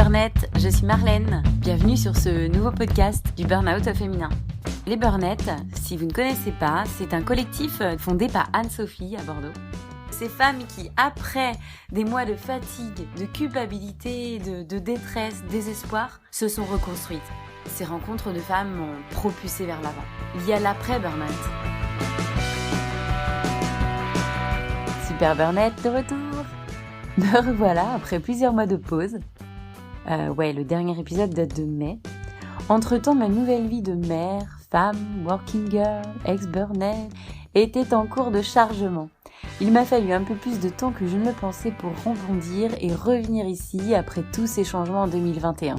Burnettes, je suis Marlène. Bienvenue sur ce nouveau podcast du Burnout au féminin. Les Burnettes, si vous ne connaissez pas, c'est un collectif fondé par Anne-Sophie à Bordeaux. Ces femmes qui, après des mois de fatigue, de culpabilité, de détresse, désespoir, se sont reconstruites. Ces rencontres de femmes m'ont propulsée vers l'avant. Il y a l'après-burnout. Super Burnette de retour. Me revoilà après plusieurs mois de pause. Le dernier épisode date de mai. Entre-temps, ma nouvelle vie de mère, femme, working girl, ex-Burnette était en cours de chargement. Il m'a fallu un peu plus de temps que je ne le pensais pour rebondir et revenir ici après tous ces changements en 2021.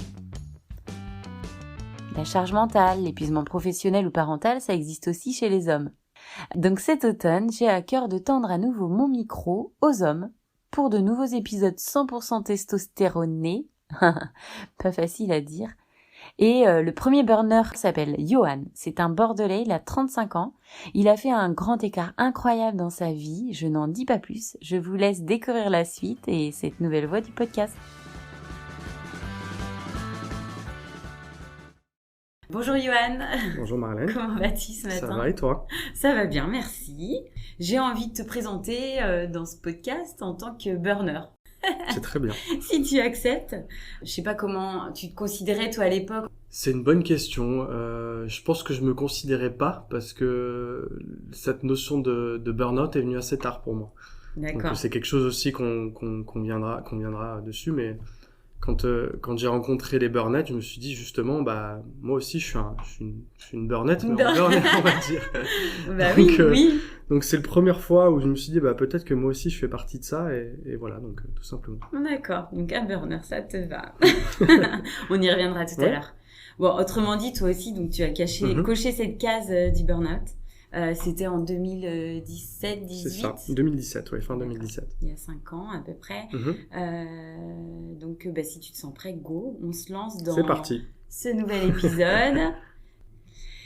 La charge mentale, l'épuisement professionnel ou parental, ça existe aussi chez les hommes. Donc cet automne, j'ai à cœur de tendre à nouveau mon micro aux hommes pour de nouveaux épisodes 100% testostéronés, pas facile à dire. Et le premier burner s'appelle Johan, c'est un Bordelais, il a 35 ans. Il a fait un grand écart incroyable dans sa vie, je n'en dis pas plus. Je vous laisse découvrir la suite et cette nouvelle voix du podcast. Bonjour Johan. Bonjour Marlène. Comment vas-tu ce matin ? Ça va et toi ? Ça va bien, merci. J'ai envie de te présenter dans ce podcast en tant que burner. C'est très bien. Si tu acceptes, je sais pas comment tu te considérais toi à l'époque. C'est une bonne question. Je pense que je me considérais pas parce que cette notion de burn-out est venue assez tard pour moi. D'accord. Donc c'est quelque chose aussi qu'on viendra dessus, mais quand j'ai rencontré les burn-out, je me suis dit justement, moi aussi je suis une burn-out, mais en burn-out, on va dire. Oui. Donc c'est la première fois où je me suis dit, peut-être que moi aussi je fais partie de ça, et voilà, donc tout simplement. D'accord, donc un burner, ça te va. On y reviendra tout à l'heure. Bon, autrement dit, toi aussi, donc tu as coché cette case du burn-out. C'était en 2017, 18. C'est ça, 2017, oui, fin 2017. Il y a 5 ans à peu près. Donc, si tu te sens prêt, go, on se lance dans C'est parti. Ce nouvel épisode.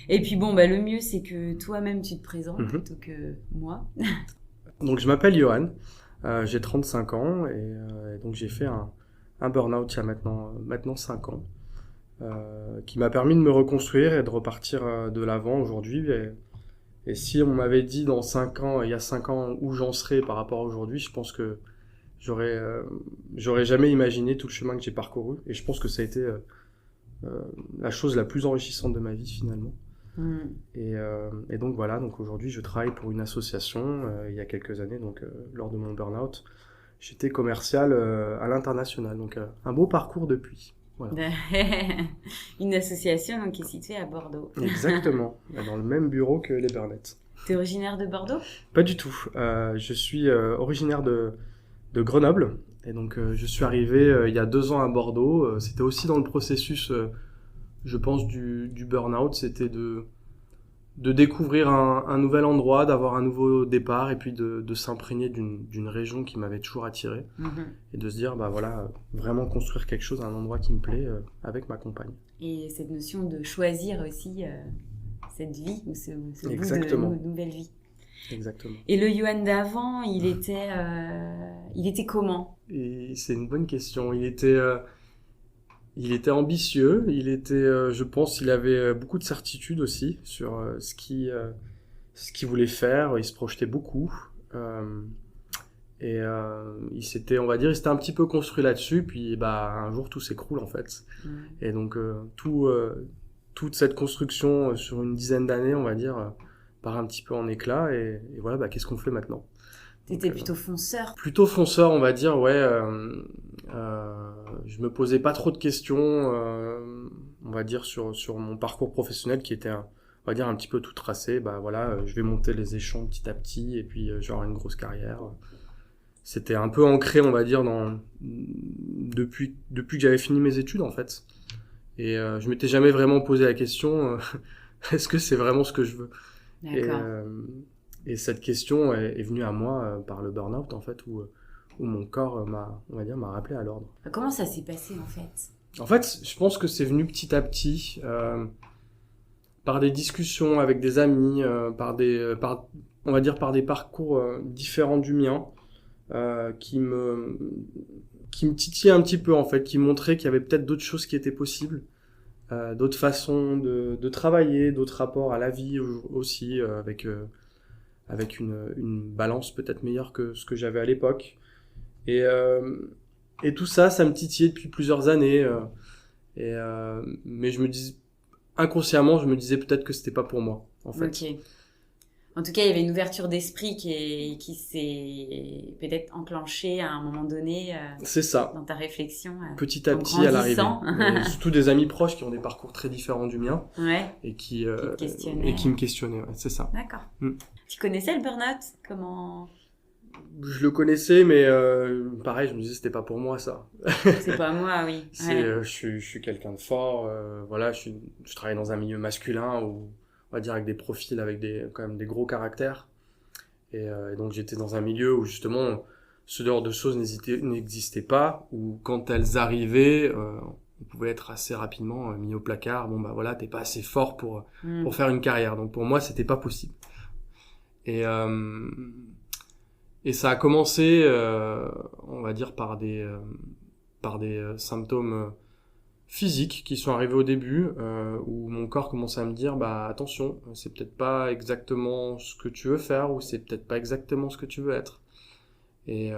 Et puis le mieux, c'est que toi-même, tu te présentes plutôt que moi. Donc, je m'appelle Johan, j'ai 35 ans et donc j'ai fait un burn-out il y a maintenant 5 ans qui m'a permis de me reconstruire et de repartir de l'avant aujourd'hui. Et si on m'avait dit il y a 5 ans où j'en serais par rapport à aujourd'hui, je pense que j'aurais jamais imaginé tout le chemin que j'ai parcouru. Et je pense que ça a été la chose la plus enrichissante de ma vie finalement. Et donc voilà, donc aujourd'hui je travaille pour une association. Il y a quelques années, donc lors de mon burn-out, j'étais commercial à l'international. Donc un beau parcours depuis. Voilà. Une association donc, qui est située à Bordeaux. Exactement, dans le même bureau que les Burnettes. T'es originaire de Bordeaux ? Pas du tout. Je suis originaire de Grenoble. Et donc je suis arrivé il y a 2 ans à Bordeaux. C'était aussi dans le processus, je pense, du burn-out. C'était de découvrir un nouvel endroit, d'avoir un nouveau départ et puis de s'imprégner d'une région qui m'avait toujours attiré et de se dire vraiment construire quelque chose à un endroit qui me plaît avec ma compagne. Et cette notion de choisir aussi cette vie ou ce bout de nouvelle vie. Exactement. Et le Johan d'avant, il était comment ? Et c'est une bonne question. Il était ambitieux, je pense, il avait beaucoup de certitude aussi sur ce qu'il voulait faire. Il se projetait beaucoup. Il s'était un petit peu construit là-dessus. Puis, un jour, tout s'écroule, en fait. Et donc, toute cette construction sur une dizaine d'années, on va dire, part un petit peu en éclat. Et voilà, qu'est-ce qu'on fait maintenant ? T'étais plutôt fonceur ? Plutôt fonceur, on va dire, ouais. Je me posais pas trop de questions, on va dire, sur mon parcours professionnel qui était, on va dire, un petit peu tout tracé. Je vais monter les échelons petit à petit et puis j'aurai une grosse carrière. C'était un peu ancré, on va dire, depuis que j'avais fini mes études, en fait. Et je m'étais jamais vraiment posé la question, est-ce que c'est vraiment ce que je veux ? D'accord. Et cette question est venue à moi par le burn-out, en fait, où mon corps m'a rappelé à l'ordre. Comment ça s'est passé, en fait ? En fait, je pense que c'est venu petit à petit, par des discussions avec des amis, par des parcours différents du mien. qui me titillait un petit peu en fait, qui montrait qu'il y avait peut-être d'autres choses qui étaient possibles, d'autres façons de travailler, d'autres rapports à la vie aussi, avec une balance peut-être meilleure que ce que j'avais à l'époque. Et tout ça, ça me titillait depuis plusieurs années. Mais je me dis, inconsciemment, je me disais peut-être que c'était pas pour moi, en fait. Ok. En tout cas, il y avait une ouverture d'esprit qui s'est peut-être enclenchée à un moment donné C'est ça. dans ta réflexion. Petit à en petit, à l'arrivée. grandissant. Surtout des amis proches qui ont des parcours très différents du mien Ouais. et qui te questionnaient. et qui me questionnaient. Ouais, c'est ça. D'accord. Mm. Tu connaissais le burn-out? Comment? Je le connaissais, mais pareil, je me disais c'était pas pour moi ça. C'est pas moi, oui. Ouais. Je suis quelqu'un de fort. Voilà, je travaille dans un milieu masculin où on va dire avec des profils avec quand même des gros caractères. Et donc j'étais dans un milieu où justement ce genre de choses n'existait pas, où quand elles arrivaient, on pouvait être assez rapidement mis au placard. Bon bah voilà, t'es pas assez fort pour faire une carrière. Donc pour moi, c'était pas possible. Et ça a commencé, on va dire par des symptômes physiques qui sont arrivés au début, où mon corps commençait à me dire bah attention, c'est peut-être pas exactement ce que tu veux faire, ou c'est peut-être pas exactement ce que tu veux être. Et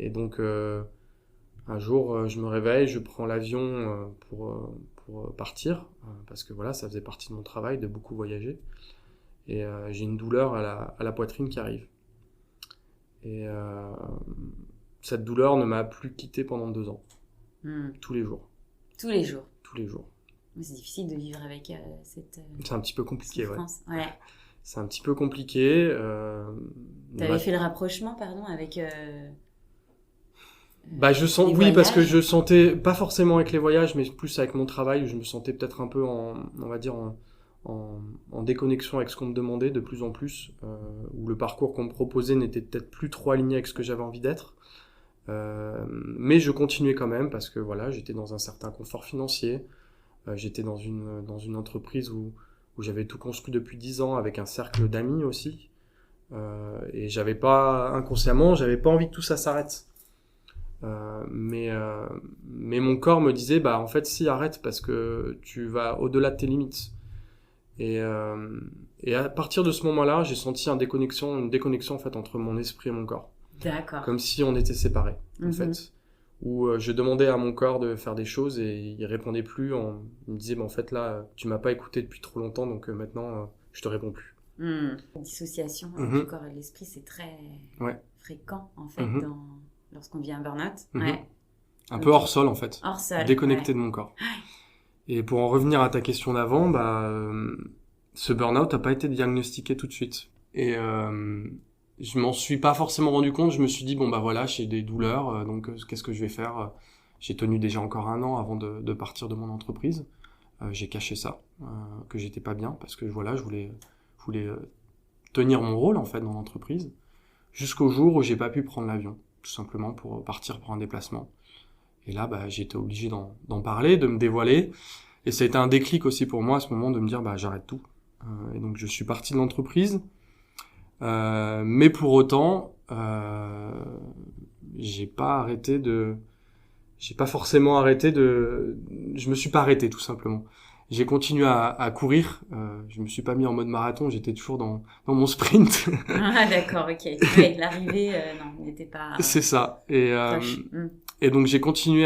donc un jour je me réveille, je prends l'avion pour partir, parce que voilà, ça faisait partie de mon travail de beaucoup voyager, et j'ai une douleur à la poitrine qui arrive. Et cette douleur ne m'a plus quitté pendant 2 ans. Tous les jours. Tous les jours. Tous les jours. C'est difficile de vivre avec cette c'est un petit peu compliqué, souffrance. Ouais. C'est un petit peu compliqué. T'avais fait le rapprochement, pardon, avec... Bah je sens, oui, voyages. parce que je sentais, pas forcément avec les voyages, mais plus avec mon travail, où je me sentais peut-être un peu on va dire, en déconnexion avec ce qu'on me demandait de plus en plus, où le parcours qu'on me proposait n'était peut-être plus trop aligné avec ce que j'avais envie d'être. Mais je continuais quand même parce que voilà, j'étais dans un certain confort financier. J'étais dans une entreprise où j'avais tout construit depuis 10 ans avec un cercle d'amis aussi. Et inconsciemment, j'avais pas envie que tout ça s'arrête. Mais mon corps me disait bah en fait si, arrête parce que tu vas au-delà de tes limites. Et à partir de ce moment-là, j'ai senti une déconnexion en fait entre mon esprit et mon corps. D'accord. Comme si on était séparés, en fait. Où je demandais à mon corps de faire des choses et il répondait plus. Il me disait, en fait, là, tu m'as pas écouté depuis trop longtemps, donc maintenant, je te réponds plus. Dissociation du corps et de l'esprit, c'est très fréquent, en fait, lorsqu'on vit un burn-out. Ouais. Un peu hors sol, en fait. Hors sol. Déconnecté de mon corps. Et pour en revenir à ta question d'avant, ce burn-out n'a pas été diagnostiqué tout de suite. Et je m'en suis pas forcément rendu compte. Je me suis dit, bon bah voilà, j'ai des douleurs, donc qu'est-ce que je vais faire? J'ai tenu déjà encore 1 an avant de partir de mon entreprise. J'ai caché ça, que j'étais pas bien, parce que voilà, je voulais tenir mon rôle en fait dans l'entreprise, jusqu'au jour où j'ai pas pu prendre l'avion, tout simplement pour partir pour un déplacement. Et là, j'ai été obligé d'en parler, de me dévoiler. Et ça a été un déclic aussi pour moi à ce moment de me dire, j'arrête tout. Et donc je suis parti de l'entreprise. Mais pour autant, je me suis pas arrêté tout simplement. J'ai continué à courir. Je me suis pas mis en mode marathon. J'étais toujours dans mon sprint. Ah d'accord, ok. Ouais, l'arrivée, non, n'était pas. C'est ça. Et donc j'ai continué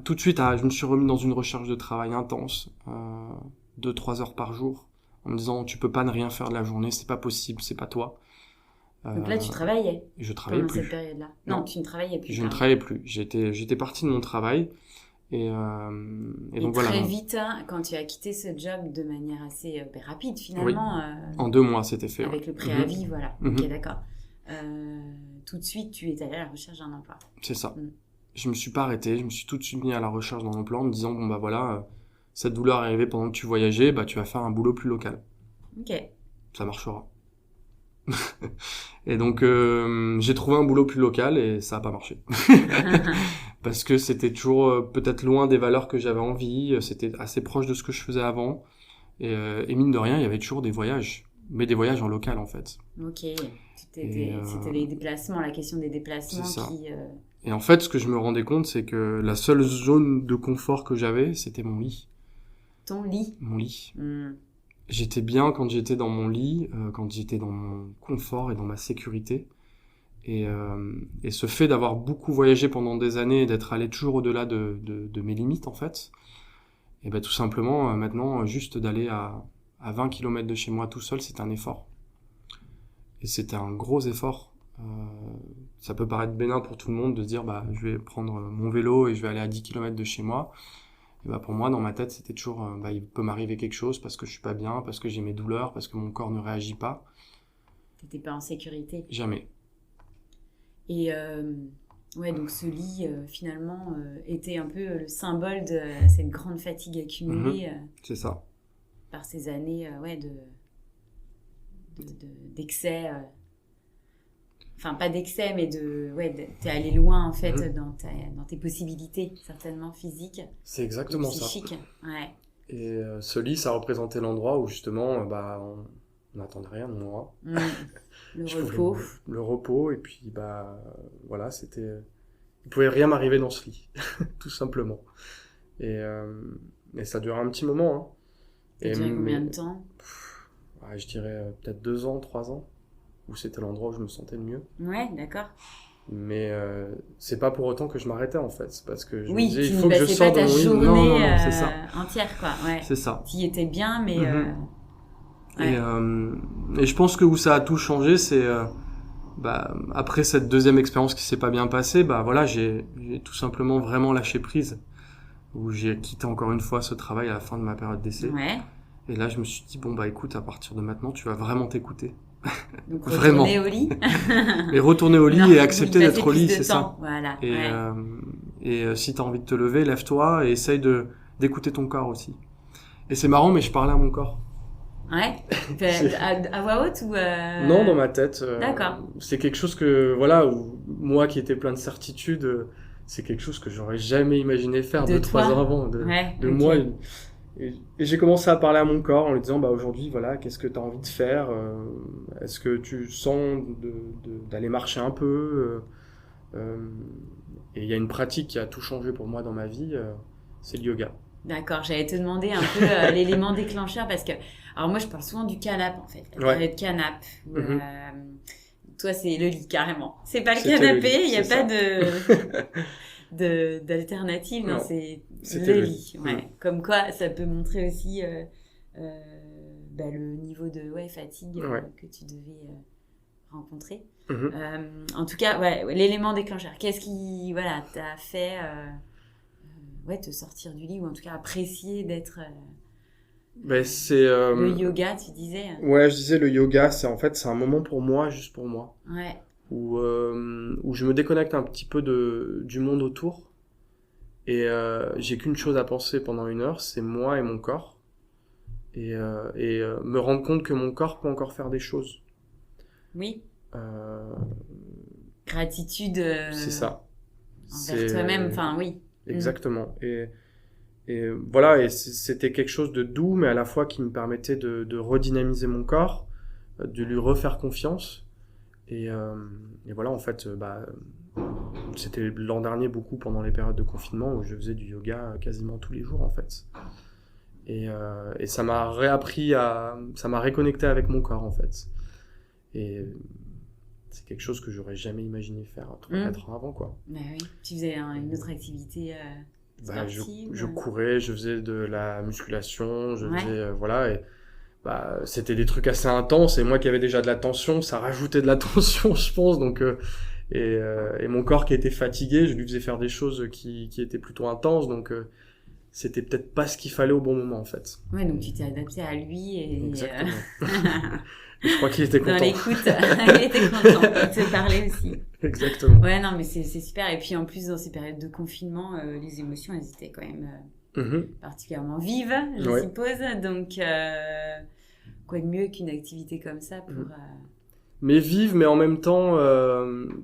tout de suite je me suis remis dans une recherche de travail intense, 2-3 heures par jour, en me disant tu peux pas ne rien faire de la journée, c'est pas possible, c'est pas toi. Donc là tu travaillais. Je travaillais pendant plus. cette période-là. Non, tu ne travaillais plus. Je ne travaillais plus. J'étais parti de mon travail et donc voilà. Très vite, quand tu as quitté ce job de manière assez rapide finalement. Oui. En 2 mois c'était fait. Avec le préavis, voilà. Ok, d'accord. Tout de suite tu es allé à la recherche d'un emploi. C'est ça. Je me suis pas arrêté, je me suis tout de suite mis à la recherche d'un emploi en me disant bon voilà, cette douleur est arrivée pendant que tu voyageais, tu vas faire un boulot plus local. Ok. Ça marchera. Et donc j'ai trouvé un boulot plus local et ça a pas marché. Parce que c'était toujours peut-être loin des valeurs que j'avais envie, c'était assez proche de ce que je faisais avant et mine de rien, il y avait toujours des voyages. mais des voyages en local en fait. Ok, c'était les déplacements, la question des déplacements qui... Et en fait, ce que je me rendais compte, c'est que la seule zone de confort que j'avais, c'était mon lit. Ton lit? Mon lit. J'étais bien quand j'étais dans mon lit, quand j'étais dans mon confort et dans ma sécurité. Et ce fait d'avoir beaucoup voyagé pendant des années et d'être allé toujours au-delà de mes limites, en fait, et ben tout simplement, maintenant, juste d'aller à 20 km de chez moi tout seul, c'est un effort. Et c'était un gros effort. Ça peut paraître bénin pour tout le monde de se dire, je vais prendre mon vélo et je vais aller à 10 km de chez moi. Et pour moi, dans ma tête, c'était toujours, il peut m'arriver quelque chose parce que je suis pas bien, parce que j'ai mes douleurs, parce que mon corps ne réagit pas. T'étais pas en sécurité? Jamais. Et donc ce lit, finalement, était un peu le symbole de cette grande fatigue accumulée. C'est ça. Par ces années d'excès. Enfin, pas d'excès, mais t'es allé loin, en fait, dans tes possibilités, certainement physiques. C'est exactement ça. Psychiques, ouais. Et ce lit, ça représentait l'endroit où, justement, on n'attendait rien de moi. Le repos. Le repos, et puis, voilà, c'était... Il pouvait rien m'arriver dans ce lit, tout simplement. Et ça durait un petit moment, hein. Ça durait combien de temps? Je dirais peut-être 2 ans, 3 ans, où c'était l'endroit où je me sentais le mieux. Ouais, d'accord. Mais c'est pas pour autant que je m'arrêtais, en fait. C'est parce que je me oui, disais, il faut que je sorte de mon lit. Oui, tu ne passais pas ta journée non, c'est ça. entière, quoi. Ouais. C'est ça. Tu y étais bien, mais... Ouais. Et je pense que où ça a tout changé, c'est... après cette deuxième expérience qui s'est pas bien passée, voilà, j'ai tout simplement vraiment lâché prise. Où j'ai quitté encore une fois ce travail à la fin de ma période d'essai. Ouais. Et là, je me suis dit, écoute, à partir de maintenant, tu vas vraiment t'écouter. Donc, retourner au lit. Et retourner au lit et accepter d'être au lit, c'est ça. Voilà. Et si t'as envie de te lever, lève-toi et essaye d'écouter ton corps aussi. Et c'est marrant, mais je parlais à mon corps. Ouais. À voix haute ou Non, dans ma tête. D'accord. C'est quelque chose que, voilà, où moi qui étais plein de certitudes, c'est quelque chose que j'aurais jamais imaginé faire 2-3 ans avant. De moi. Et j'ai commencé à parler à mon corps en lui disant, aujourd'hui, voilà, qu'est-ce que tu as envie de faire? Est-ce que tu sens d'aller marcher un peu? Et il y a une pratique qui a tout changé pour moi dans ma vie, c'est le yoga. D'accord, j'allais te demander un peu l'élément déclencheur parce que, alors moi je parle souvent du canapé en fait, la période canapé. Toi c'est le lit carrément. C'est pas le canapé, il n'y a pas d'alternative, non, c'est le lit. Ouais. Comme quoi ça peut montrer aussi le niveau de fatigue que tu devais rencontrer. En tout cas, l'élément déclencheur, qu'est-ce qui t'a fait te sortir du lit ou en tout cas apprécier d'être c'est le yoga, tu disais. Ouais, je disais le yoga, c'est un moment pour moi, juste pour moi. Ouais. Où je me déconnecte un petit peu du monde autour et j'ai qu'une chose à penser pendant 1 heure, c'est moi et mon corps et me rendre compte que mon corps peut encore faire des choses. Oui. Gratitude. C'est ça. Envers toi-même, enfin oui. Exactement. Et voilà, et c'était quelque chose de doux, mais à la fois qui me permettait de redynamiser mon corps, de lui refaire confiance. Et voilà, en fait, c'était l'an dernier beaucoup pendant les périodes de confinement où je faisais du yoga quasiment tous les jours, en fait. Et ça m'a ça m'a réconnecté avec mon corps, en fait. Et c'est quelque chose que j'aurais jamais imaginé faire 3-4 ans avant, quoi. Bah oui. Tu faisais une autre activité sportive? Je courais, je faisais de la musculation, je faisais, voilà, et c'était des trucs assez intenses, et moi qui avais déjà de la tension, ça rajoutait de la tension, je pense, donc, et mon corps qui était fatigué, je lui faisais faire des choses qui étaient plutôt intenses, donc, c'était peut-être pas ce qu'il fallait au bon moment, en fait. Ouais, donc tu t'es adapté à lui et... Exactement. Et je crois qu'il était content. Dans l'écoute, il était content de te parler aussi. Exactement. Ouais, non, mais c'est super. Et puis en plus, dans ces périodes de confinement, les émotions, elles étaient quand même particulièrement vives, je suppose. Donc, quoi de mieux qu'une activité comme ça pour... Mais vive, mais en même temps,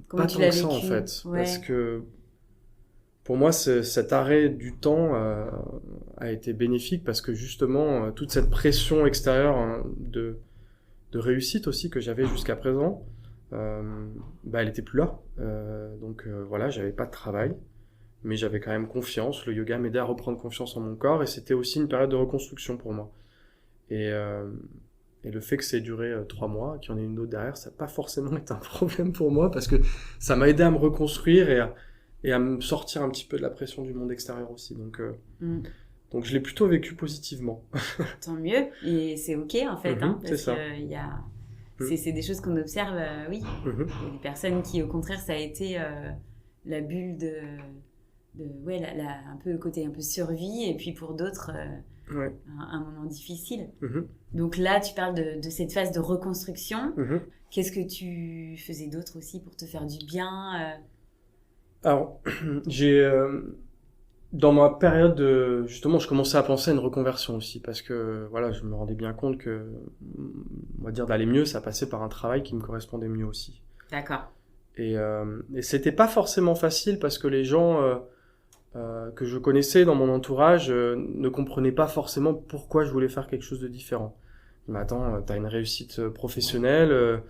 pas tant que ça, en fait. Ouais. Parce que pour moi, cet arrêt du temps a été bénéfique parce que justement, toute cette pression extérieure de de réussite aussi que j'avais jusqu'à présent, elle était plus là. Donc voilà, j'avais pas de travail, mais j'avais quand même confiance. Le yoga m'aidait à reprendre confiance en mon corps et c'était aussi une période de reconstruction pour moi. Et le fait que ça ait duré 3 mois, qu'il y en ait une autre derrière, ça n'a pas forcément été un problème pour moi parce que ça m'a aidé à me reconstruire et à me sortir un petit peu de la pression du monde extérieur aussi. Donc je l'ai plutôt vécu positivement. Tant mieux, et c'est ok en fait, parce c'est ça. que c'est des choses qu'on observe, oui. Il y a des personnes qui, au contraire, ça a été la bulle un peu le côté un peu survie, et puis pour d'autres, un moment difficile. Donc là, tu parles de cette phase de reconstruction. Qu'est-ce que tu faisais d'autre aussi pour te faire du bien Alors, dans ma période, justement, je commençais à penser à une reconversion aussi, parce que voilà, je me rendais bien compte que, on va dire, d'aller mieux, ça passait par un travail qui me correspondait mieux aussi. D'accord. Et c'était pas forcément facile parce que les gens que je connaissais dans mon entourage ne comprenaient pas forcément pourquoi je voulais faire quelque chose de différent. Mais attends, t'as une réussite professionnelle,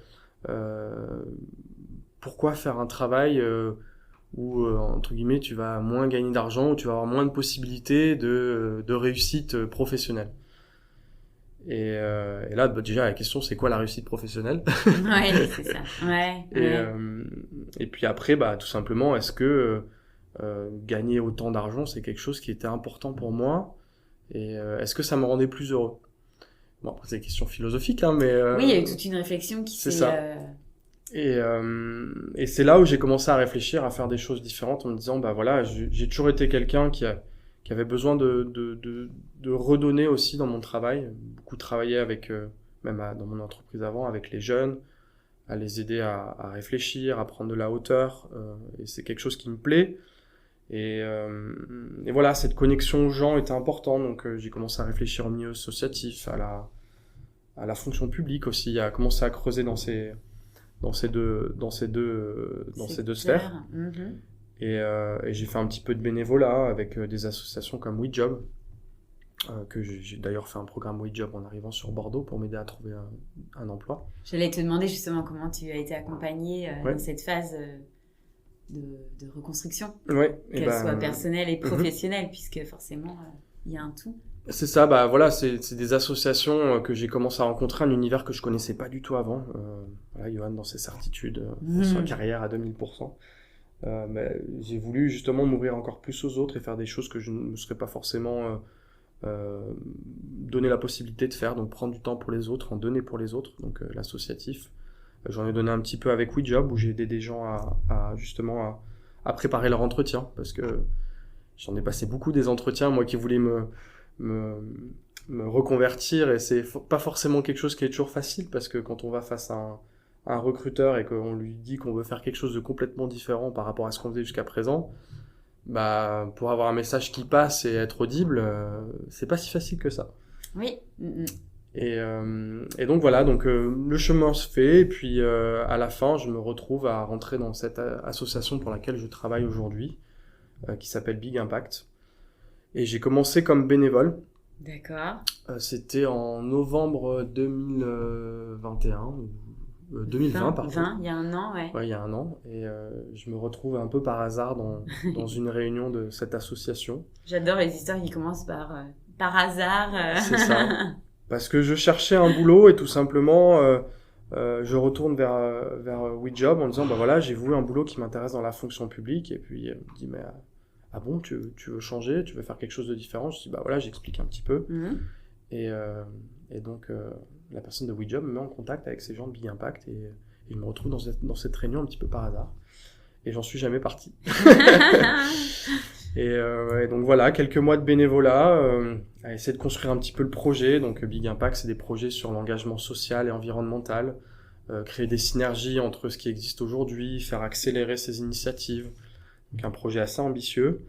pourquoi faire un travail où, entre guillemets, tu vas moins gagner d'argent, où tu vas avoir moins de possibilités de réussite professionnelle. Et là, déjà, la question, c'est quoi la réussite professionnelle? Ouais, c'est ça. Ouais. Et puis après, tout simplement, est-ce que gagner autant d'argent, c'est quelque chose qui était important pour moi? Et est-ce que ça me rendait plus heureux? Bon, après, c'est des questions philosophiques, mais... oui, il y a eu toute une réflexion qui s'est... C'est ça. Et c'est là où j'ai commencé à réfléchir, à faire des choses différentes en me disant, voilà, j'ai toujours été quelqu'un qui avait besoin de redonner aussi dans mon travail. Beaucoup travaillé avec, dans mon entreprise avant, avec les jeunes, à les aider à réfléchir, à prendre de la hauteur. Et c'est quelque chose qui me plaît. Et voilà, cette connexion aux gens était importante. Donc j'ai commencé à réfléchir au milieu associatif, à la fonction publique aussi, à commencer à creuser dans ces deux sphères. Et j'ai fait un petit peu de bénévolat avec des associations comme WeJob, que j'ai d'ailleurs fait un programme WeJob en arrivant sur Bordeaux pour m'aider à trouver un emploi. J'allais te demander justement comment tu as été accompagné dans cette phase de reconstruction, qu'elle soit personnelle et professionnelle, puisque forcément il y a un tout. C'est ça, voilà, c'est des associations que j'ai commencé à rencontrer, un univers que je connaissais pas du tout avant. Voilà, Johan dans ses certitudes, sa carrière à 2000%. Mais j'ai voulu justement m'ouvrir encore plus aux autres et faire des choses que je ne me serais pas forcément donné la possibilité de faire, donc prendre du temps pour les autres, en donner pour les autres, donc l'associatif. J'en ai donné un petit peu avec WeJob, où j'ai aidé des gens justement à préparer leur entretien, parce que j'en ai passé beaucoup des entretiens, moi qui voulais me reconvertir, et c'est pas forcément quelque chose qui est toujours facile, parce que quand on va face à un recruteur et qu'on lui dit qu'on veut faire quelque chose de complètement différent par rapport à ce qu'on faisait jusqu'à présent, pour avoir un message qui passe et être audible, c'est pas si facile que ça. Oui. Et donc voilà, le chemin se fait, et puis à la fin, je me retrouve à rentrer dans cette association pour laquelle je travaille aujourd'hui, qui s'appelle Big Impact. Et j'ai commencé comme bénévole. D'accord. C'était en novembre 2021, 2020 par contre. Il y a un an, ouais. Ouais, il y a un an. Et je me retrouve un peu par hasard dans une réunion de cette association. J'adore les histoires qui commencent par hasard. C'est ça. Parce que je cherchais un boulot et tout simplement, je retourne vers WeJob en disant, voilà, j'ai voulu un boulot qui m'intéresse dans la fonction publique. Et puis, elle me dit, mais ah bon, tu veux changer, tu veux faire quelque chose de différent? Je dis, voilà, j'explique un petit peu. Et donc, la personne de WeJob me met en contact avec ces gens de Big Impact et je me retrouve dans cette réunion un petit peu par hasard. Et j'en suis jamais parti. Et donc voilà, quelques mois de bénévolat, à essayer de construire un petit peu le projet. Donc Big Impact, c'est des projets sur l'engagement social et environnemental, créer des synergies entre ce qui existe aujourd'hui, faire accélérer ces initiatives. Donc un projet assez ambitieux,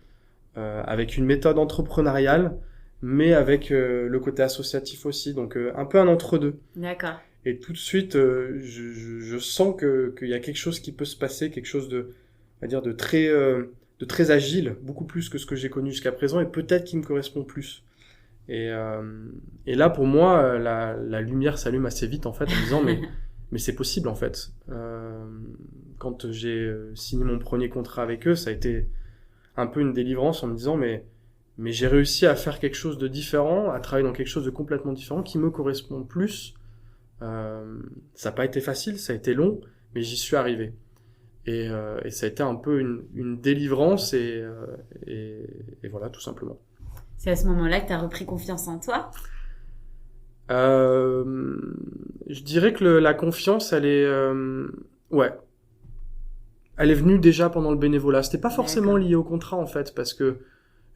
avec une méthode entrepreneuriale, mais avec le côté associatif aussi, donc un peu un entre-deux. D'accord. Et tout de suite, je sens qu'il y a quelque chose qui peut se passer, quelque chose de très agile, beaucoup plus que ce que j'ai connu jusqu'à présent, et peut-être qui me correspond plus. Et là, pour moi, la lumière s'allume assez vite, en fait, en me disant, mais c'est possible, en fait. Quand j'ai signé mon premier contrat avec eux, ça a été un peu une délivrance en me disant, mais j'ai réussi à faire quelque chose de différent, à travailler dans quelque chose de complètement différent, qui me correspond plus. Ça n'a pas été facile, ça a été long, mais j'y suis arrivé. Et ça a été un peu une délivrance, et voilà, tout simplement. C'est à ce moment-là que tu as repris confiance en toi? Je dirais que la confiance, elle est... ouais. Elle est venue déjà pendant le bénévolat. C'était pas forcément lié au contrat, en fait, parce que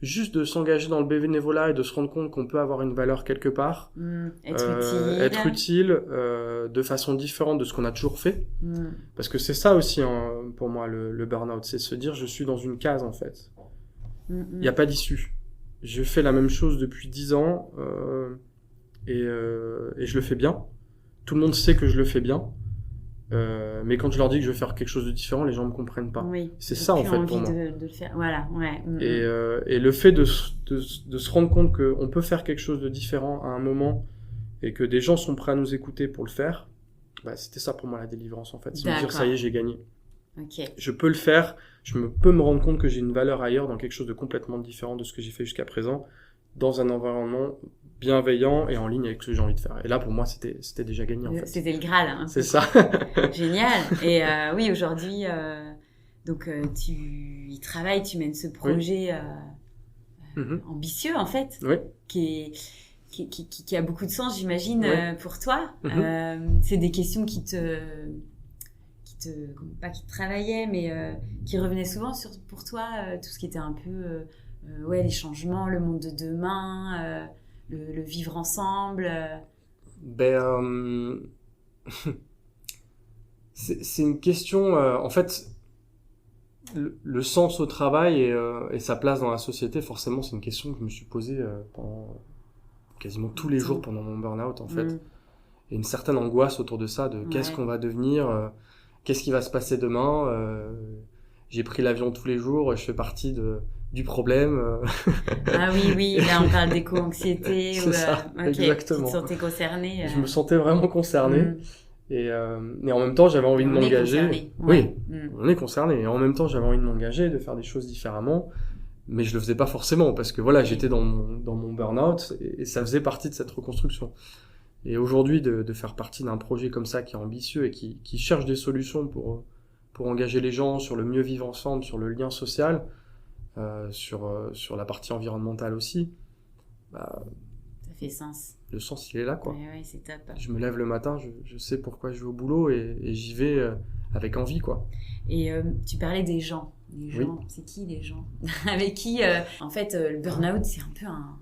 juste de s'engager dans le bénévolat et de se rendre compte qu'on peut avoir une valeur quelque part, être utile de façon différente de ce qu'on a toujours fait. Parce que c'est ça aussi, hein, pour moi, le burn-out, c'est se dire je suis dans une case, en fait. Il n'y a pas d'issue. Je fais la même chose depuis 10 ans et je le fais bien. Tout le monde sait que je le fais bien. Mais quand je leur dis que je veux faire quelque chose de différent, les gens ne me comprennent pas. Oui, c'est ça, en fait, pour moi. de le faire. Voilà, ouais. Et le fait de se rendre compte qu'on peut faire quelque chose de différent à un moment et que des gens sont prêts à nous écouter pour le faire, bah, c'était ça pour moi la délivrance, en fait. C'est me dire, ça y est, j'ai gagné. Okay. Je peux le faire, peux me rendre compte que j'ai une valeur ailleurs dans quelque chose de complètement différent de ce que j'ai fait jusqu'à présent, dans un environnement bienveillant et en ligne avec ce que j'ai envie de faire. Et là, pour moi, c'était déjà gagné, en fait. C'était le Graal. Hein, c'est ça. Génial. Et oui, aujourd'hui, donc tu y travailles, tu mènes ce projet ambitieux, en fait, qui a beaucoup de sens, j'imagine, pour toi. C'est des questions qui te travaillaient, mais qui revenaient souvent pour toi, tout ce qui était un peu les changements, le monde de demain, le vivre ensemble. C'est une question, en fait, le sens au travail et sa place dans la société, forcément, c'est une question que je me suis posée pendant quasiment tous les jours pendant mon burn-out, en fait. Et une certaine angoisse autour de ça, de qu'est-ce qu'on va devenir, qu'est-ce qui va se passer demain. J'ai pris l'avion tous les jours, je fais partie du problème. Ah oui, là on parle d'éco-anxiété. C'est ça, exactement. Tu te sentais concerné. Je me sentais vraiment concerné. Et en même temps, j'avais envie de m'engager. Oui, on est concerné. Et en même temps, j'avais envie de m'engager, de faire des choses différemment. Mais je le faisais pas forcément parce que voilà, j'étais dans mon burn-out et ça faisait partie de cette reconstruction. Et aujourd'hui, de faire partie d'un projet comme ça qui est ambitieux et qui cherche des solutions pour engager les gens sur le mieux vivre ensemble, sur le lien social, sur la partie environnementale aussi, bah, ça fait sens. Le sens, il est là, quoi. Ouais, c'est top. Je me lève le matin, je sais pourquoi je vais au boulot et j'y vais avec envie, quoi. Et tu parlais des gens. Les gens, c'est qui les gens avec qui, en fait, le burn-out, c'est un peu un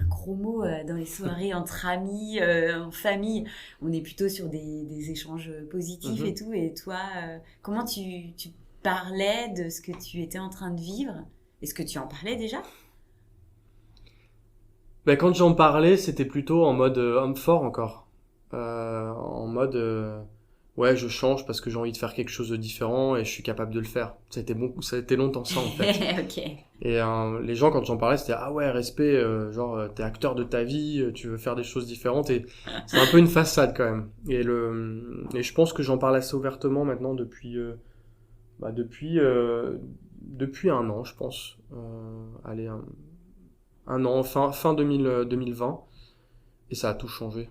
gros mot dans les soirées entre amis, en famille. On est plutôt sur des échanges positifs et tout. Et toi, comment tu parlais de ce que tu étais en train de vivre? Est-ce que tu en parlais déjà? Ben, quand j'en parlais, c'était plutôt en mode homme fort encore. En mode, ouais, je change parce que j'ai envie de faire quelque chose de différent et je suis capable de le faire. Ça a été longtemps ça, en fait. Okay. Et les gens, quand j'en parlais, c'était ah ouais, respect, genre t'es acteur de ta vie, tu veux faire des choses différentes. Et c'est un peu une façade quand même. Et je pense que j'en parle assez ouvertement maintenant depuis un an, je pense. Allez, un an, fin 2020. Et ça a tout changé.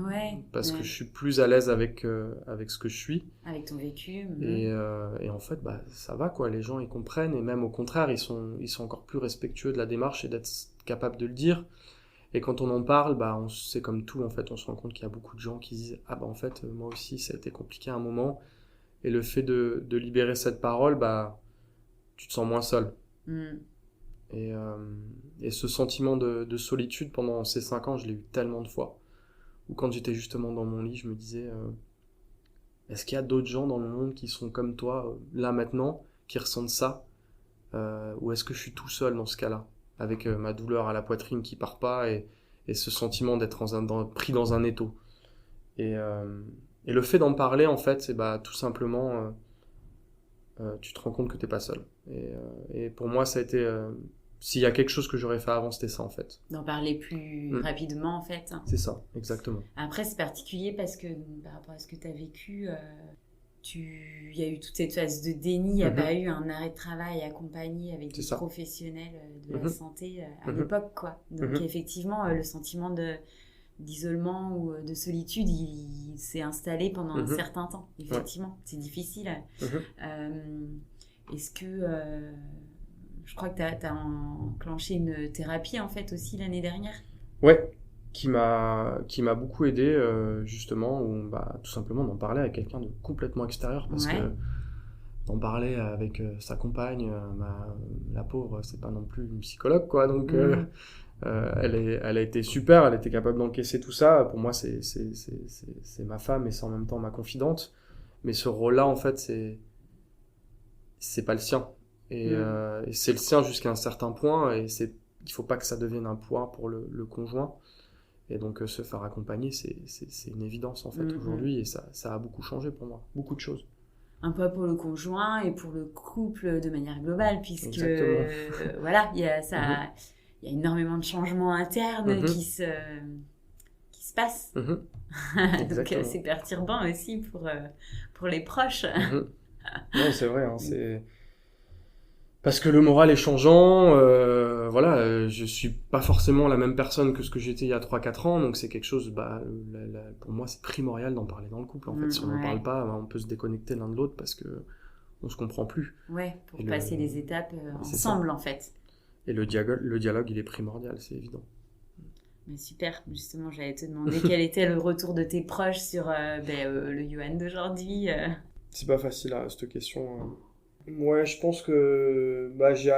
Ouais. Parce que je suis plus à l'aise avec ce que je suis. Avec ton vécu. Et en fait, bah, ça va, quoi. Les gens, ils comprennent. Et même au contraire, ils sont encore plus respectueux de la démarche et d'être capables de le dire. Et quand on en parle, bah, c'est comme tout, en fait. On se rend compte qu'il y a beaucoup de gens qui disent ah bah en fait, moi aussi, ça a été compliqué à un moment. Et le fait de libérer cette parole, bah, tu te sens moins seul. Et ce sentiment de solitude pendant ces 5 ans, je l'ai eu tellement de fois. Ou quand j'étais justement dans mon lit, je me disais est-ce qu'il y a d'autres gens dans le monde qui sont comme toi, là maintenant, qui ressentent ça ou est-ce que je suis tout seul dans ce cas-là, avec ma douleur à la poitrine qui part pas et ce sentiment d'être pris dans un étau. Et le fait d'en parler, en fait, c'est bah, tout simplement tu te rends compte que t'es pas seul. Et pour moi, ça a été s'il y a quelque chose que j'aurais fait avant, c'était ça en fait. D'en parler plus rapidement en fait. C'est ça, exactement. Après c'est particulier parce que par rapport à ce que tu as vécu, il y a eu toute cette phase de déni, il n'y a pas eu un arrêt de travail accompagné avec des professionnels de la santé à l'époque, quoi. Donc effectivement, le sentiment d'isolement ou de solitude, il s'est installé pendant un certain temps. Effectivement, c'est difficile. Est-ce que... je crois que tu as enclenché une thérapie, en fait, aussi l'année dernière. Ouais, qui m'a beaucoup aidé, justement, où, tout simplement d'en parler à quelqu'un de complètement extérieur, parce que d'en parler avec sa compagne, la pauvre, c'est pas non plus une psychologue, quoi, donc elle a été super, elle était capable d'encaisser tout ça. Pour moi, c'est ma femme et c'est en même temps ma confidente, mais ce rôle-là, en fait, c'est pas le sien. Et c'est le sien jusqu'à un certain point, et il faut pas que ça devienne un poids pour le conjoint. Et donc se faire accompagner, c'est une évidence en fait aujourd'hui, et ça a beaucoup changé pour moi, beaucoup de choses. Un poids pour le conjoint et pour le couple de manière globale, puisque voilà, il y a énormément de changements internes qui se passent. Donc c'est perturbant aussi pour les proches. Non, c'est vrai, hein, c'est... Parce que le moral est changeant, je suis pas forcément la même personne que ce que j'étais il y a 3-4 ans, donc c'est quelque chose, pour moi c'est primordial d'en parler dans le couple, en fait. Si on n'en parle pas, on peut se déconnecter l'un de l'autre parce que on se comprend plus. Ouais, pour passer les étapes ensemble, en fait. Et le dialogue, il est primordial, c'est évident. Mais super, justement, j'allais te demander quel était le retour de tes proches sur le Yohan d'aujourd'hui. C'est pas facile, cette question. Ouais, je pense que j'ai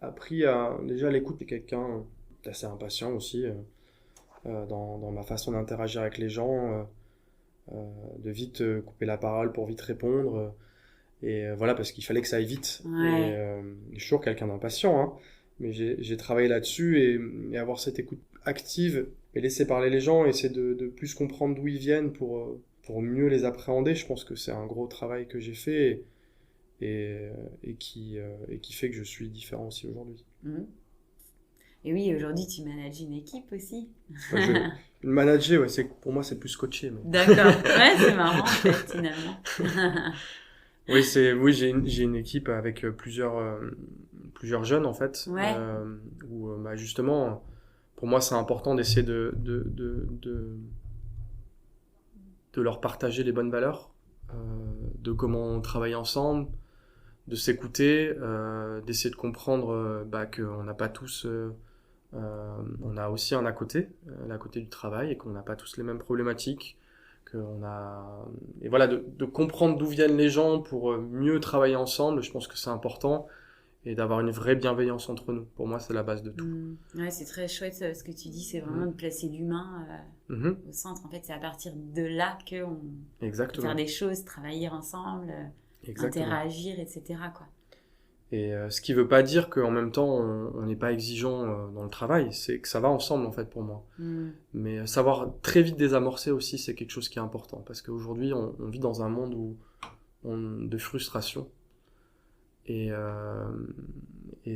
appris déjà l'écoute de quelqu'un d'assez impatient aussi, dans ma façon d'interagir avec les gens, de vite couper la parole pour vite répondre, et voilà, parce qu'il fallait que ça aille vite. Ouais. Et je suis toujours quelqu'un d'impatient, hein, mais j'ai travaillé là-dessus, et avoir cette écoute active et laisser parler les gens, essayer de plus comprendre d'où ils viennent pour mieux les appréhender. Je pense que c'est un gros travail que j'ai fait, et qui fait que je suis différent aussi aujourd'hui. Et oui, aujourd'hui tu manages une équipe aussi. Manager, pour moi c'est plus coacher. Mais... D'accord, ouais, c'est marrant en fait, finalement. Oui, j'ai une équipe avec plusieurs jeunes en fait, où justement pour moi c'est important d'essayer de leur partager les bonnes valeurs, de comment travailler ensemble, de s'écouter, d'essayer de comprendre qu'on n'a pas tous... on a aussi un à côté du travail, et qu'on n'a pas tous les mêmes problématiques. Et voilà, de comprendre d'où viennent les gens pour mieux travailler ensemble, je pense que c'est important. Et d'avoir une vraie bienveillance entre nous. Pour moi, c'est la base de tout. Ouais, c'est très chouette ce que tu dis, c'est vraiment de placer l'humain au centre. En fait, c'est à partir de là qu'on peut faire des choses, travailler ensemble, interagir, etc. quoi. Et ce qui veut pas dire qu'en même temps, on n'est pas exigeant dans le travail, c'est que ça va ensemble en fait pour moi. Mais savoir très vite désamorcer aussi, c'est quelque chose qui est important. Parce qu'aujourd'hui, on vit dans un monde de frustration. Et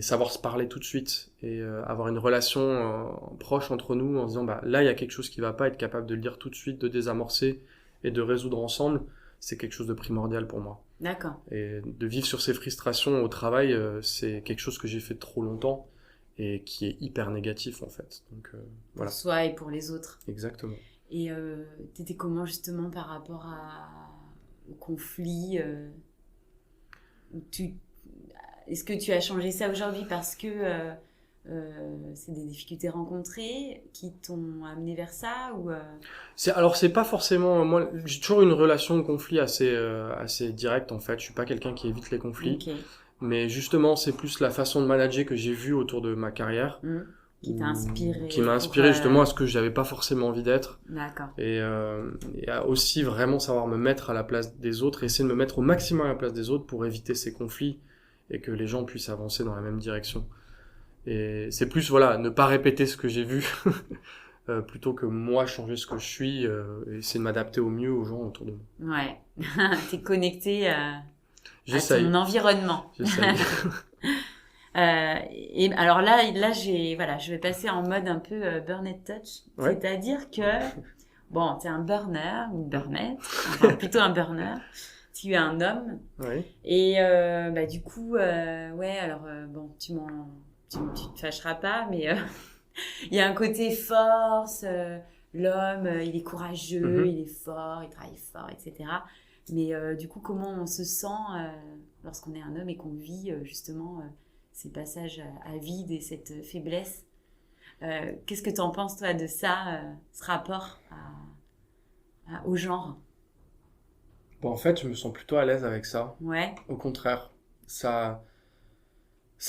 savoir se parler tout de suite, et avoir une relation proche entre nous, en se disant là il y a quelque chose qui va pas, être capable de le dire tout de suite, de désamorcer et de résoudre ensemble, c'est quelque chose de primordial pour moi. D'accord. Et de vivre sur ces frustrations au travail, c'est quelque chose que j'ai fait trop longtemps et qui est hyper négatif en fait. Donc voilà. Pour soi et pour les autres. Exactement. Et t'étais comment justement par rapport au conflit Est-ce que tu as changé ça aujourd'hui parce que c'est des difficultés rencontrées qui t'ont amené vers ça ou c'est pas forcément... Moi, j'ai toujours une relation de conflit assez directe en fait. Je suis pas quelqu'un qui évite les conflits. Okay. Mais justement, c'est plus la façon de manager que j'ai vue autour de ma carrière. Qui t'a inspiré. Qui m'a inspiré justement à ce que j'avais pas forcément envie d'être. D'accord. Et à aussi vraiment savoir me mettre à la place des autres, essayer de me mettre au maximum à la place des autres pour éviter ces conflits et que les gens puissent avancer dans la même direction. Et c'est plus, ne pas répéter ce que j'ai vu, plutôt que moi changer ce que je suis, et essayer de m'adapter au mieux aux gens autour de moi. Ouais, t'es connecté à ton environnement. J'essaye. Et alors là, je vais passer en mode un peu burn-it touch. Ouais. C'est-à-dire que, bon, t'es un burner ou burnette, enfin, plutôt un burner. Tu es un homme. Ouais. Et du coup, ouais, alors, bon, tu te fâcheras pas, mais il y a un côté force. L'homme, il est courageux, il est fort, il travaille fort, etc. Mais du coup, comment on se sent lorsqu'on est un homme et qu'on vit justement ces passages à vide et cette faiblesse. Qu'est-ce que tu en penses, toi, de ça, ce rapport au genre? Bon, en fait, je me sens plutôt à l'aise avec ça. Ouais. Au contraire, ça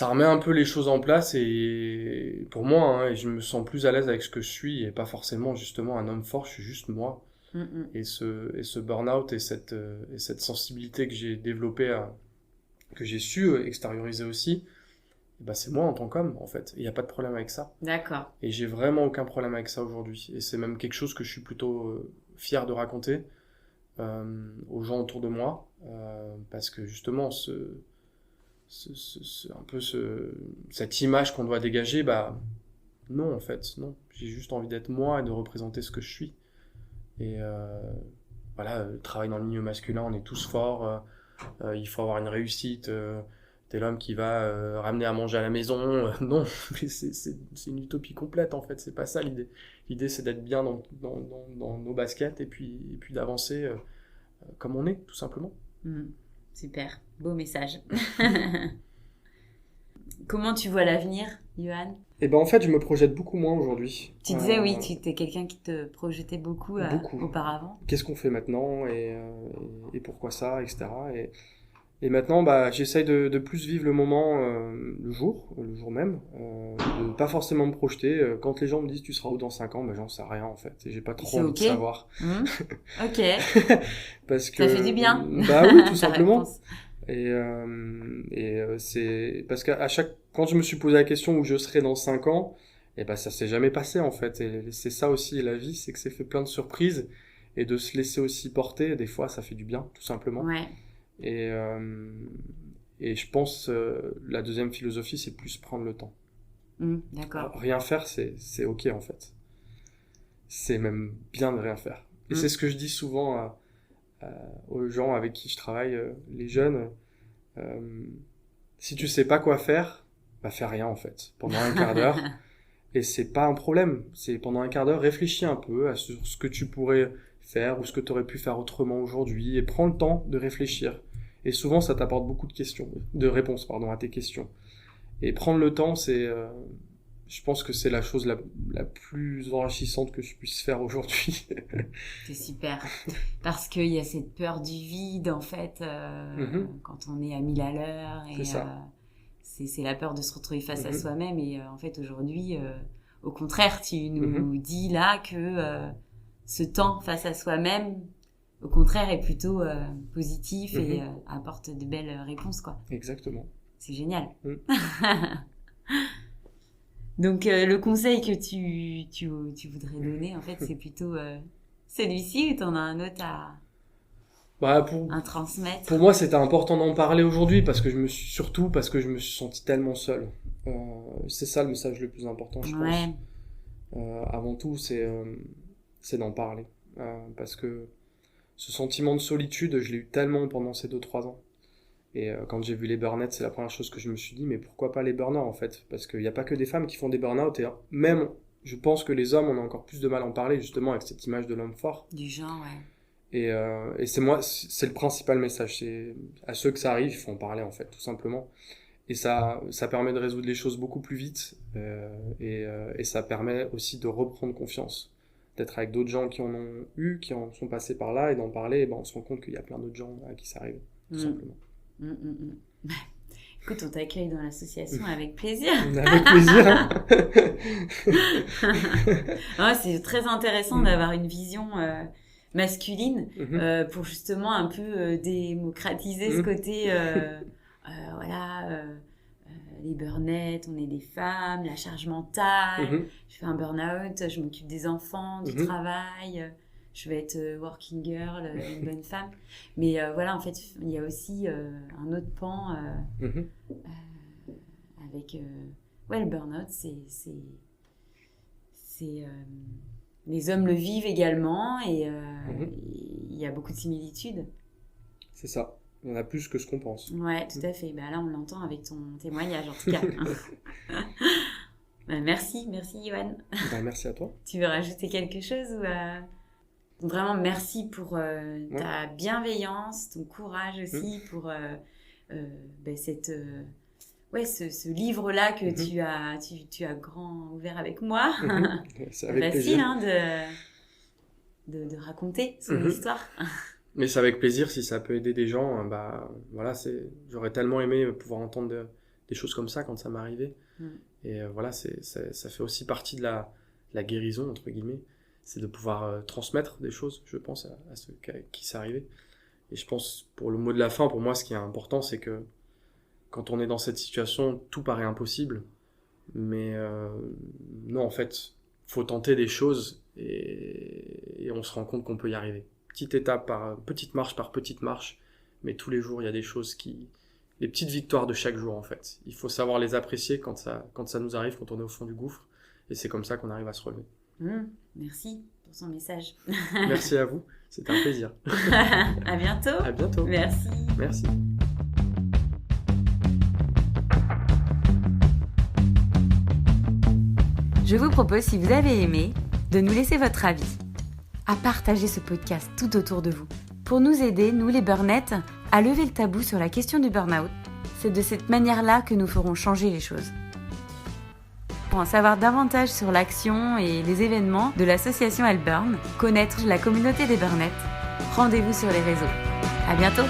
remet un peu les choses en place et pour moi, hein, et je me sens plus à l'aise avec ce que je suis et pas forcément justement un homme fort, je suis juste moi. Mm-mm. Et ce burn-out et cette sensibilité que j'ai développée, que j'ai su extérioriser aussi, bah c'est moi en tant qu'homme en fait. Il n'y a pas de problème avec ça. D'accord. Et j'ai vraiment aucun problème avec ça aujourd'hui. Et c'est même quelque chose que je suis plutôt fier de raconter aux gens autour de moi. Parce que justement, un peu cette image qu'on doit dégager, bah non en fait, non. J'ai juste envie d'être moi et de représenter ce que je suis. Et voilà, travail dans le milieu masculin, on est tous forts. Il faut avoir une réussite. T'es l'homme qui va ramener à manger à la maison. Non, mais c'est une utopie complète en fait. C'est pas ça l'idée. L'idée c'est d'être bien dans nos baskets et puis d'avancer comme on est, tout simplement. Super, beau message. Comment tu vois l'avenir, Johan? Et ben en fait, je me projette beaucoup moins aujourd'hui. Tu disais oui, tu étais quelqu'un qui te projetait beaucoup, auparavant. Qu'est-ce qu'on fait maintenant et pourquoi ça, etc. Et maintenant, bah, j'essaye de plus vivre le moment, le jour même, de pas forcément me projeter. Quand les gens me disent tu seras où dans 5 ans, bah, j'en sais rien en fait. Et j'ai pas trop envie de savoir. Ok. Parce que, ça fait du bien. Bah oui, tout Ta simplement. réponse. C'est parce quand je me suis posé la question où je serai dans 5 ans, et bah ça s'est jamais passé en fait. Et c'est ça aussi la vie, c'est que c'est fait plein de surprises et de se laisser aussi porter. Des fois, ça fait du bien, tout simplement. Ouais. Et je pense la deuxième philosophie, c'est plus prendre le temps. D'accord. Rien faire, c'est ok en fait. C'est même bien de rien faire. Et c'est ce que je dis souvent aux gens avec qui je travaille, les jeunes. Si tu sais pas quoi faire, bah fais rien en fait pendant un quart d'heure. Et c'est pas un problème. C'est pendant un quart d'heure, réfléchis un peu à ce que tu pourrais faire ou ce que tu aurais pu faire autrement aujourd'hui et prends le temps de réfléchir. Et souvent, ça t'apporte beaucoup de réponses, à tes questions. Et prendre le temps, je pense que c'est la chose la plus enrichissante que je puisse faire aujourd'hui. C'est super. Parce qu'il y a cette peur du vide, en fait, quand on est à 1000 à l'heure. Et, c'est ça. C'est la peur de se retrouver face à soi-même. Et en fait, aujourd'hui, au contraire, tu nous dis là que ce temps face à soi-même, au contraire, est plutôt positif et apporte de belles réponses, quoi. Exactement. C'est génial. Donc, le conseil que tu voudrais donner, en fait, c'est plutôt celui-ci ou t'en as un autre à transmettre? Pour moi, c'était important d'en parler aujourd'hui parce que je me suis senti tellement seul. C'est ça le message le plus important, je pense. Avant tout, c'est d'en parler. Parce que ce sentiment de solitude, je l'ai eu tellement pendant ces 2-3 ans. Et quand j'ai vu les burn-out, c'est la première chose que je me suis dit, mais pourquoi pas les burn-out en fait? Parce qu'il n'y a pas que des femmes qui font des burn-out, et même, je pense que les hommes, on a encore plus de mal à en parler, justement, avec cette image de l'homme fort. Du genre, ouais. Et c'est le principal message. C'est à ceux que ça arrive, il faut en parler en fait, tout simplement. Et ça permet de résoudre les choses beaucoup plus vite, et ça permet aussi de reprendre confiance. D'être avec d'autres gens qui en ont eu, qui en sont passés par là, et d'en parler, et ben on se rend compte qu'il y a plein d'autres gens à qui ça arrive, tout simplement. Écoute, on t'accueille dans l'association avec plaisir. Avec plaisir. Ouais, c'est très intéressant d'avoir une vision masculine pour justement un peu démocratiser ce côté, les burn-out, on est des femmes, la charge mentale, je fais un burn-out, je m'occupe des enfants, du travail, je vais être working girl, une bonne femme. Mais voilà, en fait, il y a aussi un autre pan avec le burn-out, les hommes le vivent également et il y a beaucoup de similitudes. C'est ça. On a plus que ce qu'on pense. Ouais, tout à fait. Bah, là, on l'entend avec ton témoignage, en tout cas. Merci Yoann. Merci à toi. Tu veux rajouter quelque chose Vraiment, merci pour ta bienveillance, ton courage aussi, pour ce livre-là que tu as grand ouvert avec moi. C'est avec facile plaisir. De raconter son histoire. Mais c'est avec plaisir si ça peut aider des gens. J'aurais tellement aimé pouvoir entendre des choses comme ça quand ça m'est arrivé. Et ça fait aussi partie de la guérison, entre guillemets. C'est de pouvoir transmettre des choses, je pense, à ceux qui c'est arrivé. Et je pense, pour le mot de la fin, pour moi, ce qui est important, c'est que quand on est dans cette situation, tout paraît impossible. Mais non, en fait, faut tenter des choses et on se rend compte qu'on peut y arriver. Petite marche par petite marche, mais tous les jours, il y a des choses les petites victoires de chaque jour, en fait. Il faut savoir les apprécier quand ça nous arrive, quand on est au fond du gouffre. Et c'est comme ça qu'on arrive à se relever. Merci pour son message. Merci à vous, c'était un plaisir. À bientôt. À bientôt. Merci. Merci. Je vous propose, si vous avez aimé, de nous laisser votre avis, à partager ce podcast tout autour de vous, pour nous aider, nous les burnettes, à lever le tabou sur la question du burn-out. C'est de cette manière-là que nous ferons changer les choses. Pour en savoir davantage sur l'action et les événements de l'association Helburn, connaître la communauté des burnettes, rendez-vous sur les réseaux. À bientôt!